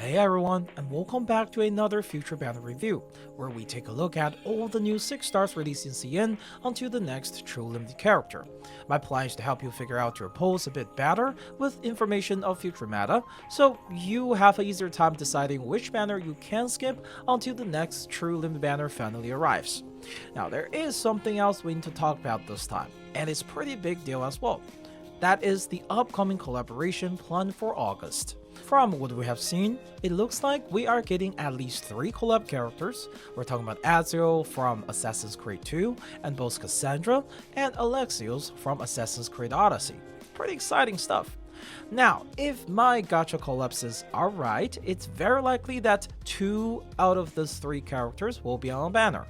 Hey everyone, and welcome back to another Future Banner review, where we take a look at all the new 6 stars released in CN onto the next True Limited character. My plan is to help you figure out your pose a bit better with information of future meta, so you have an easier time deciding which banner you can skip until the next True Limited banner finally arrives. Now there is something else we need to talk about this time, and it's a pretty big deal as well. That is the upcoming collaboration planned for August. From what we have seen, it looks like we are getting at least 3 collab characters. We're talking about Ezreal from Assassin's Creed 2, and both Cassandra and Alexios from Assassin's Creed Odyssey. Pretty exciting stuff. Now, if my gacha collapses are right, it's very likely that 2 out of these 3 characters will be on a banner,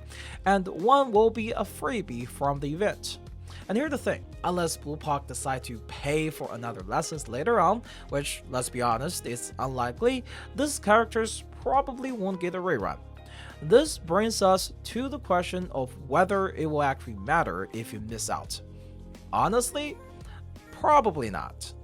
and 1 will be a freebie from the event. And here's the thing, unless Bluepock decide to pay for another license later on, which, let's be honest, is unlikely, these characters probably won't get a rerun. This brings us to the question of whether it will actually matter if you miss out. Honestly, probably not.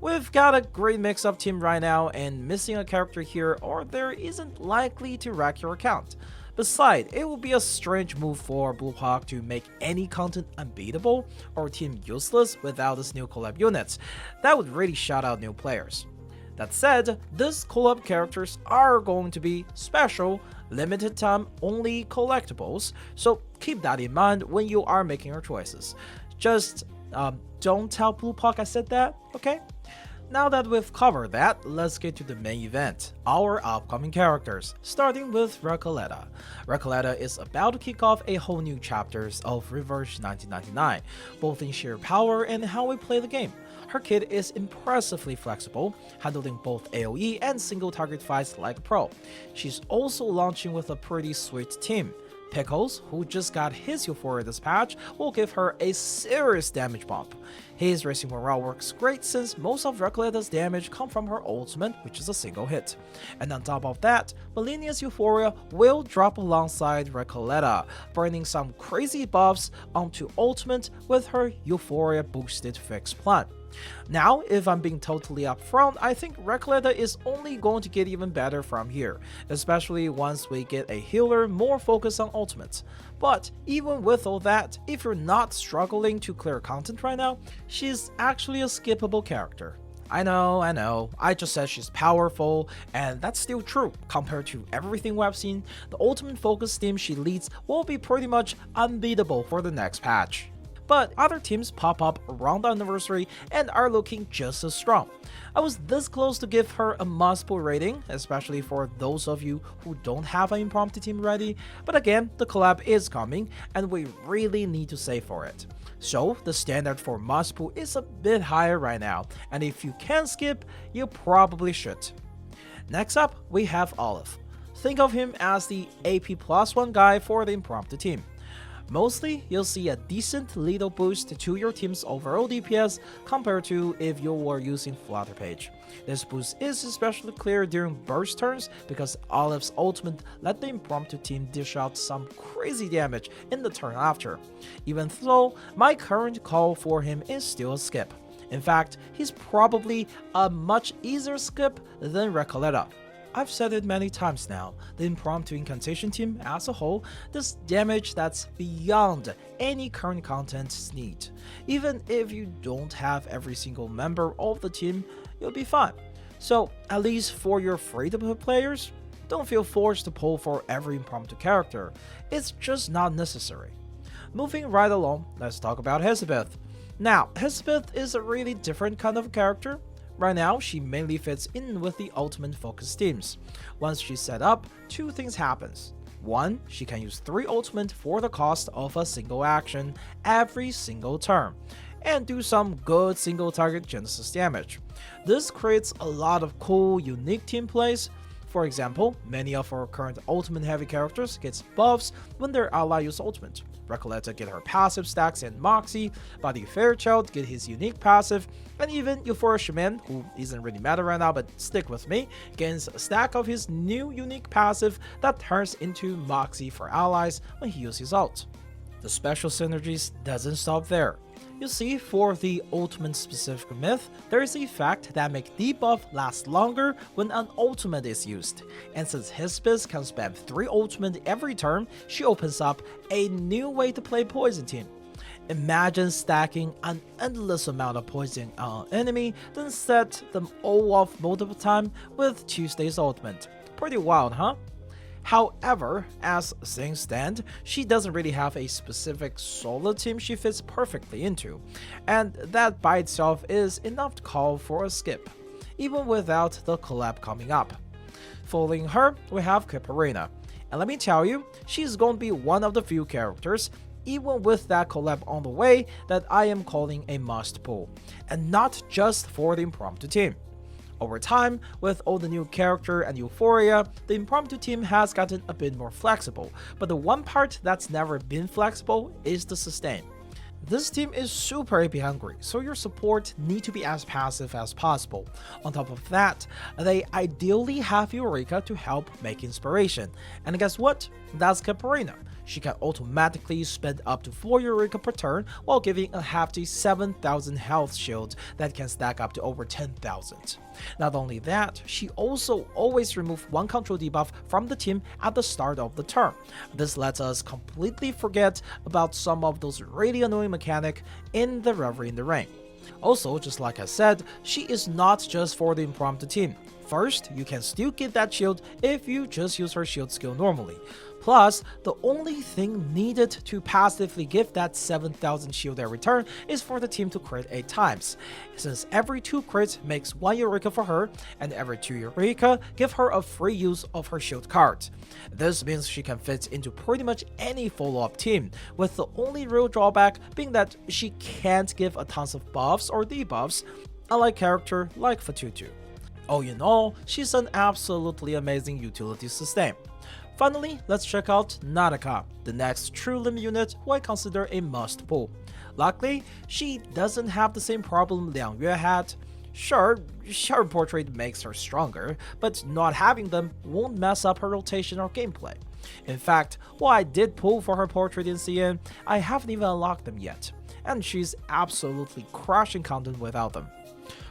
We've got a great mix-up team right now, and missing a character here or there isn't likely to wreck your account. Besides, it would be a strange move for Bluepock to make any content unbeatable or team useless without this new collab units. That would really shout out new players. That said, these collab characters are going to be special, limited time only collectibles, so keep that in mind when you are making your choices. Just don't tell Bluepock I said that, okay? Now that we've covered that, let's get to the main event, our upcoming characters, starting with Recoleta. Recoleta is about to kick off a whole new chapters of Reverse 1999, both in sheer power and how we play the game. Her kit is impressively flexible, handling both AoE and single target fights like a pro. She's also launching with a pretty sweet team. Pickles, who just got his Euphoria this patch, will give her a serious damage bump. His Racing Morale works great since most of Recoleta's damage come from her ultimate, which is a single hit. And on top of that, Millennia's Euphoria will drop alongside Recoleta, burning some crazy buffs onto ultimate with her Euphoria boosted fix plan. Now, if I'm being totally upfront, I think Recoleta is only going to get even better from here, especially once we get a healer more focused on ultimates. But even with all that, if you're not struggling to clear content right now, she's actually a skippable character. I know, I just said she's powerful, and that's still true. Compared to everything we've seen, the ultimate focus team she leads will be pretty much unbeatable for the next patch. But other teams pop up around the anniversary and are looking just as strong. I was this close to give her a must-pull rating, especially for those of you who don't have an impromptu team ready, but again, the collab is coming and we really need to save for it. So the standard for must-pull is a bit higher right now, and if you can skip, you probably should. Next up, we have Aleph. Think of him as the AP +1 guy for the impromptu team. Mostly, you'll see a decent little boost to your team's overall DPS compared to if you were using Flutter Page. This boost is especially clear during burst turns because Aleph's ultimate let the impromptu team dish out some crazy damage in the turn after. Even though, my current call for him is still a skip. In fact, he's probably a much easier skip than Recoleta. I've said it many times now, the impromptu incantation team as a whole does damage that's beyond any current content's need. Even if you don't have every single member of the team, you'll be fine. So at least for your free-to-play players, don't feel forced to pull for every impromptu character, it's just not necessary. Moving right along, let's talk about Hissabeth. Now, Hissabeth is a really different kind of character. Right now, she mainly fits in with the ultimate focus teams. Once she's set up, 2 things happens. 1, she can use 3 ultimate for the cost of a single action every single turn, and do some good single target genesis damage. This creates a lot of cool, unique team plays. For example, many of our current ultimate heavy characters get buffs when their ally use ultimate. Recoleta get her passive stacks and Moxie, Buddy Fairchild get his unique passive, and even Euphoria Shaman, who isn't really meta right now but stick with me, gains a stack of his new unique passive that turns into Moxie for allies when he uses his ult. The special synergies doesn't stop there. You see, for the ultimate specific myth, there is a fact that makes debuff last longer when an ultimate is used, and since Hissabeth can spam 3 ultimate every turn, she opens up a new way to play Poison Team. Imagine stacking an endless amount of poison on an enemy, then set them all off multiple times with Tuesday's ultimate. Pretty wild, huh? However, as things stand, she doesn't really have a specific solo team she fits perfectly into, and that by itself is enough to call for a skip, even without the collab coming up. Following her, we have Kiperina, and let me tell you, she's going to be one of the few characters, even with that collab on the way, that I am calling a must pull, and not just for the impromptu team. Over time, with all the new character and euphoria, the impromptu team has gotten a bit more flexible, but the one part that's never been flexible is the sustain. This team is super AP hungry, so your support need to be as passive as possible. On top of that, they ideally have Eureka to help make inspiration. And guess what? That's Kiperina. She can automatically spend up to 4 Eureka per turn while giving a hefty 7,000 health shield that can stack up to over 10,000. Not only that, she also always removes 1 control debuff from the team at the start of the turn. This lets us completely forget about some of those really annoying mechanics in the Reverie in the Rain. Also, just like I said, she is not just for the impromptu team. First, you can still get that shield if you just use her shield skill normally. Plus, the only thing needed to passively give that 7,000 shield every turn is for the team to crit 8 times, since every 2 crits makes 1 Eureka for her, and every 2 Eureka give her a free use of her shield card. This means she can fit into pretty much any follow-up team, with the only real drawback being that she can't give a tons of buffs or debuffs, unlike character like Fatutu. All in all, she's an absolutely amazing utility sustain. Finally, let's check out Nautika, the next true limb unit who I consider a must pull. Luckily, she doesn't have the same problem Liang Yue had. Sure, her portrait makes her stronger, but not having them won't mess up her rotation or gameplay. In fact, while I did pull for her portrait in CN, I haven't even unlocked them yet, and she's absolutely crushing content without them.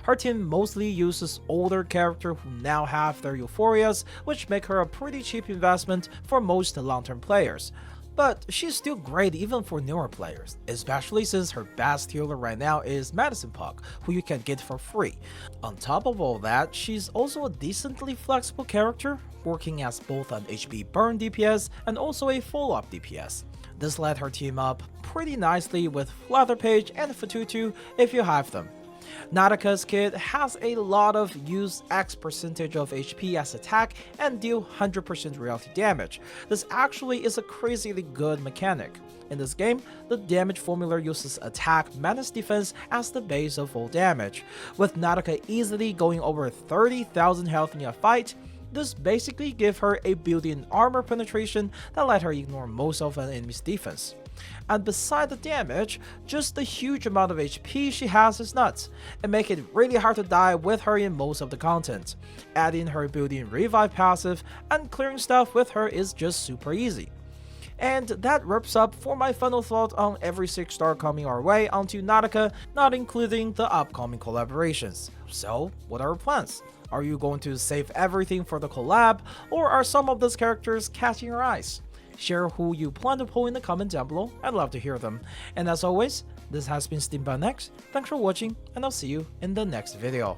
Her team mostly uses older characters who now have their euphorias, which make her a pretty cheap investment for most long-term players. But she's still great even for newer players, especially since her best healer right now is Medicine Puck, who you can get for free. On top of all that, she's also a decently flexible character, working as both an HP burn DPS and also a follow-up DPS. This led her team up pretty nicely with Leatherpage and Fatutu if you have them. Nautika's kit has a lot of use X percentage of HP as attack and deal 100% reality damage. This actually is a crazily good mechanic. In this game, the damage formula uses attack minus defense as the base of all damage. With Nautika easily going over 30,000 health in a fight, this basically gives her a built-in armor penetration that let her ignore most of an enemy's defense. And beside the damage, just the huge amount of HP she has is nuts, and make it really hard to die with her in most of the content. Adding her built-in revive passive and clearing stuff with her is just super easy. And that wraps up for my final thought on every 6-star coming our way onto Nautika, not including the upcoming collaborations. So, what are our plans? Are you going to save everything for the collab, or are some of those characters catching your eyes? Share who you plan to pull in the comment down below, I'd love to hear them. And as always, this has been Steambound X, thanks for watching, and I'll see you in the next video.